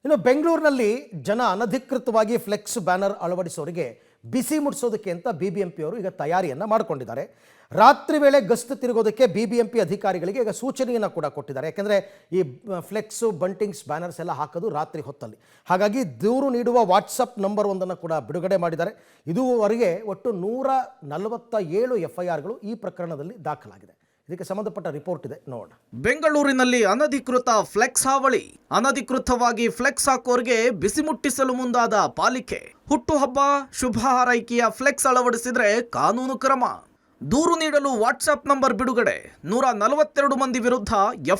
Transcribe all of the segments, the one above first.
ಇನ್ನು ಬೆಂಗಳೂರಿನಲ್ಲಿ ಜನ ಅನಧಿಕೃತವಾಗಿ ಫ್ಲೆಕ್ಸ್ ಬ್ಯಾನರ್ ಅಳವಡಿಸೋರಿಗೆ ಬಿಸಿ ಮುಟ್ಟಿಸೋದಕ್ಕೆ ಅಂತ ಬಿಬಿಎಂಪಿಯವರು ಈಗ ತಯಾರಿಯನ್ನು ಮಾಡಿಕೊಂಡಿದ್ದಾರೆ. ರಾತ್ರಿ ವೇಳೆ ಗಸ್ತು ತಿರುಗೋದಕ್ಕೆ ಬಿಬಿಎಂಪಿ ಅಧಿಕಾರಿಗಳಿಗೆ ಈಗ ಸೂಚನೆಯನ್ನು ಕೂಡ ಕೊಟ್ಟಿದ್ದಾರೆ. ಯಾಕೆಂದರೆ ಈ ಫ್ಲೆಕ್ಸು ಬಂಟಿಂಗ್ಸ್ ಬ್ಯಾನರ್ಸ್ ಎಲ್ಲ ಹಾಕೋದು ರಾತ್ರಿ ಹೊತ್ತಲ್ಲಿ. ಹಾಗಾಗಿ ದೂರು ನೀಡುವ ವಾಟ್ಸಪ್ ನಂಬರ್ ಒಂದನ್ನು ಕೂಡ ಬಿಡುಗಡೆ ಮಾಡಿದ್ದಾರೆ. ಇದುವರೆಗೆ ಒಟ್ಟು 147 FIRಗಳು ಈ ಪ್ರಕರಣದಲ್ಲಿ ದಾಖಲಾಗಿದೆ. ಇದಕ್ಕೆ ಸಂಬಂಧಪಟ್ಟ ರಿಪೋರ್ಟ್ ಇದೆ, ನೋಡೋಣ. ಬೆಂಗಳೂರಿನಲ್ಲಿ ಅನಧಿಕೃತ ಫ್ಲೆಕ್ಸ್ ಹಾವಳಿ. ಅನಧಿಕೃತವಾಗಿ ಫ್ಲೆಕ್ಸ್ ಹಾಕೋರ್ಗೆ ಬಿಸಿ ಮುಟ್ಟಿಸಲು ಮುಂದಾದ ಪಾಲಿಕೆ. ಹುಟ್ಟುಹಬ್ಬ ಶುಭ ಹಾರೈಕೆಯ ಫ್ಲೆಕ್ಸ್ ಅಳವಡಿಸಿದ್ರೆ ಕಾನೂನು ಕ್ರಮ. ದೂರು ನೀಡಲು ವಾಟ್ಸ್ಆಪ್ ನಂಬರ್ ಬಿಡುಗಡೆ. 142 ಮಂದಿ ವಿರುದ್ಧ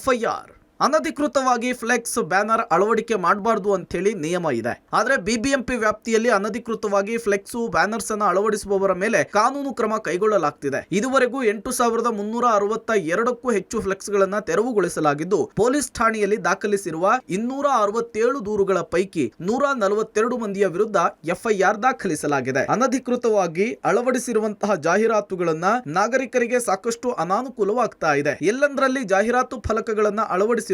FIR. ಅನಧಿಕೃತವಾಗಿ ಫ್ಲೆಕ್ಸ್ ಬ್ಯಾನರ್ ಅಳವಡಿಕೆ ಮಾಡಬಾರ್ದು ಅಂತೇಳಿ ನಿಯಮ ಇದೆ. ಆದ್ರೆ ಬಿಬಿಎಂಪಿ ವ್ಯಾಪ್ತಿಯಲ್ಲಿ ಅನಧಿಕೃತವಾಗಿ ಫ್ಲೆಕ್ಸು ಬ್ಯಾನರ್ಸ್ ಅನ್ನು ಅಳವಡಿಸುವವರ ಮೇಲೆ ಕಾನೂನು ಕ್ರಮ ಕೈಗೊಳ್ಳಲಾಗ್ತಿದೆ. ಇದುವರೆಗೂ 8362ಕ್ಕೂ ಹೆಚ್ಚು ಫ್ಲೆಕ್ಸ್ ಗಳನ್ನ ತೆರವುಗೊಳಿಸಲಾಗಿದ್ದು, ಪೊಲೀಸ್ ಠಾಣೆಯಲ್ಲಿ ದಾಖಲಿಸಿರುವ 267 ದೂರುಗಳ ಪೈಕಿ 142 ಮಂದಿಯ ವಿರುದ್ಧ FIR ದಾಖಲಿಸಲಾಗಿದೆ. ಅನಧಿಕೃತವಾಗಿ ಅಳವಡಿಸಿರುವಂತಹ ಜಾಹೀರಾತುಗಳನ್ನ ನಾಗರಿಕರಿಗೆ ಸಾಕಷ್ಟು ಅನಾನುಕೂಲವಾಗ್ತಾ ಇದೆ. ಎಲ್ಲಂದ್ರಲ್ಲಿ ಜಾಹೀರಾತು ಫಲಕಗಳನ್ನ ಅಳವಡಿಸಿರುವುದರಿಂದ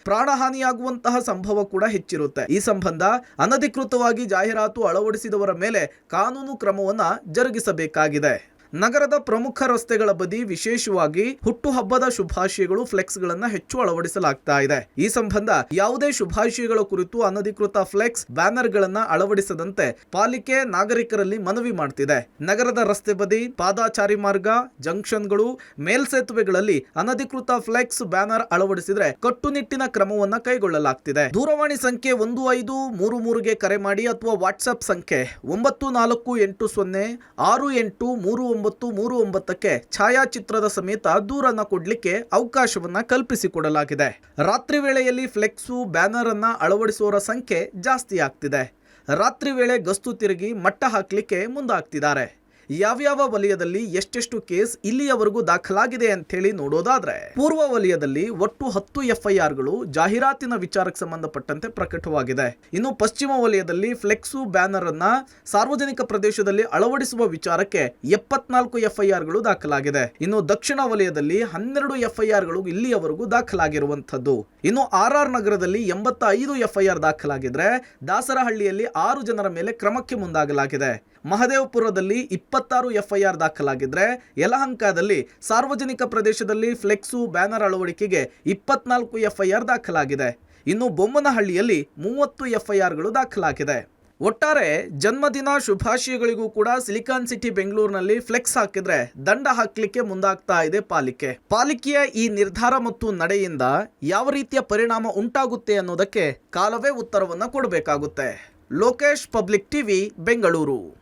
ಪ್ರಾಣಹಾನಿಯಾಗುವಂತಹ ಸಂಭವ ಕೂಡ ಹೆಚ್ಚಿರುತ್ತೆ. ಈ ಸಂಬಂಧ ಅನಧಿಕೃತವಾಗಿ ಜಾಹೀರಾತು ಅಳವಡಿಸಿದವರ ಮೇಲೆ ಕಾನೂನು ಕ್ರಮವನ್ನ ಜರುಗಿಸಬೇಕಾಗಿದೆ. ನಗರದ ಪ್ರಮುಖ ರಸ್ತೆಗಳ ಬದಿ ವಿಶೇಷವಾಗಿ ಹುಟ್ಟುಹಬ್ಬದ ಶುಭಾಶಯಗಳು ಫ್ಲೆಕ್ಸ್ ಗಳನ್ನ ಹೆಚ್ಚು ಅಳವಡಿಸಲಾಗ್ತಾ ಇದೆ. ಈ ಸಂಬಂಧ ಯಾವುದೇ ಶುಭಾಶಯಗಳ ಕುರಿತು ಅನಧಿಕೃತ ಫ್ಲೆಕ್ಸ್ ಬ್ಯಾನರ್ ಗಳನ್ನ ಅಳವಡಿಸದಂತೆ ಪಾಲಿಕೆ ನಾಗರಿಕರಲ್ಲಿ ಮನವಿ ಮಾಡ್ತಿದೆ. ನಗರದ ರಸ್ತೆ ಬದಿ, ಪಾದಾಚಾರಿ ಮಾರ್ಗ, ಜಂಕ್ಷನ್ಗಳು, ಮೇಲ್ಸೇತುವೆಗಳಲ್ಲಿ ಅನಧಿಕೃತ ಫ್ಲೆಕ್ಸ್ ಬ್ಯಾನರ್ ಅಳವಡಿಸಿದ್ರೆ ಕಟ್ಟುನಿಟ್ಟಿನ ಕ್ರಮವನ್ನ ಕೈಗೊಳ್ಳಲಾಗ್ತಿದೆ. ದೂರವಾಣಿ ಸಂಖ್ಯೆ 1533ಗೆ ಕರೆ ಮಾಡಿ ಅಥವಾ ವಾಟ್ಸ್ಆಪ್ ಸಂಖ್ಯೆ 9480683939ಕ್ಕೆ ಛಾಯಾಚಿತ್ರದ ಸಮೇತ ದೂರನ್ನ ಕೊಡ್ಲಿಕ್ಕೆ ಅವಕಾಶವನ್ನ ಕಲ್ಪಿಸಿಕೊಡಲಾಗಿದೆ. ರಾತ್ರಿ ವೇಳೆಯಲ್ಲಿ ಫ್ಲೆಕ್ಸು ಬ್ಯಾನರ್ ಅನ್ನ ಅಳವಡಿಸುವವರ ಸಂಖ್ಯೆ ಜಾಸ್ತಿ ಆಗ್ತಿದೆ. ರಾತ್ರಿ ವೇಳೆ ಗಸ್ತು ತಿರುಗಿ ಮಟ್ಟ ಹಾಕ್ಲಿಕ್ಕೆ ಮುಂದಾಗ್ತಿದ್ದಾರೆ. ಯಾವ್ಯಾವ ವಲಯದಲ್ಲಿ ಎಷ್ಟೆಷ್ಟು ಕೇಸ್ ಇಲ್ಲಿಯವರೆಗೂ ದಾಖಲಾಗಿದೆ ಅಂತ ಹೇಳಿ ನೋಡೋದಾದ್ರೆ, ಪೂರ್ವ ವಲಯದಲ್ಲಿ ಒಟ್ಟು 10 FIRಗಳು ಜಾಹೀರಾತಿನ ವಿಚಾರಕ್ಕೆ ಸಂಬಂಧಪಟ್ಟಂತೆ ಪ್ರಕಟವಾಗಿದೆ. ಇನ್ನು ಪಶ್ಚಿಮ ವಲಯದಲ್ಲಿ ಫ್ಲೆಕ್ಸು ಬ್ಯಾನರ್ ಅನ್ನ ಸಾರ್ವಜನಿಕ ಪ್ರದೇಶದಲ್ಲಿ ಅಳವಡಿಸುವ ವಿಚಾರಕ್ಕೆ 74 FIRಗಳು ದಾಖಲಾಗಿದೆ. ಇನ್ನು ದಕ್ಷಿಣ ವಲಯದಲ್ಲಿ 12 FIRಗಳು ಇಲ್ಲಿಯವರೆಗೂ ದಾಖಲಾಗಿರುವಂತದ್ದು. ಇನ್ನು RR ನಗರದಲ್ಲಿ 85 FIR ದಾಖಲಾಗಿದ್ರೆ, ದಾಸರಹಳ್ಳಿಯಲ್ಲಿ 6 ಜನರ ಮೇಲೆ ಕ್ರಮಕ್ಕೆ ಮುಂದಾಗಲಾಗಿದೆ. ಮಹದೇವಪುರದಲ್ಲಿ 26 FIR ದಾಖಲಾಗಿದ್ರೆ, ಯಲಹಂಕದಲ್ಲಿ ಸಾರ್ವಜನಿಕ ಪ್ರದೇಶದಲ್ಲಿ ಫ್ಲೆಕ್ಸು ಬ್ಯಾನರ್ ಅಳವಡಿಕೆಗೆ 24 FIR ದಾಖಲಾಗಿದೆ. ಇನ್ನು ಬೊಮ್ಮನಹಳ್ಳಿಯಲ್ಲಿ 30 FIRಗಳು ದಾಖಲಾಗಿದೆ. ಒಟ್ಟಾರೆ ಜನ್ಮದಿನ ಶುಭಾಶಯಗಳಿಗೂ ಕೂಡ ಸಿಲಿಕಾನ್ ಸಿಟಿ ಬೆಂಗಳೂರಿನಲ್ಲಿ ಫ್ಲೆಕ್ಸ್ ಹಾಕಿದ್ರೆ ದಂಡ ಹಾಕಲಿಕ್ಕೆ ಮುಂದಾಗ್ತಾ ಇದೆ ಪಾಲಿಕೆ. ಪಾಲಿಕೆಯ ಈ ನಿರ್ಧಾರ ಮತ್ತು ನಡೆಯಿಂದ ಯಾವ ರೀತಿಯ ಪರಿಣಾಮ ಉಂಟಾಗುತ್ತೆ ಅನ್ನೋದಕ್ಕೆ ಕಾಲವೇ ಉತ್ತರವನ್ನ ಕೊಡಬೇಕಾಗುತ್ತೆ. Lokesh, public TV, Bengaluru.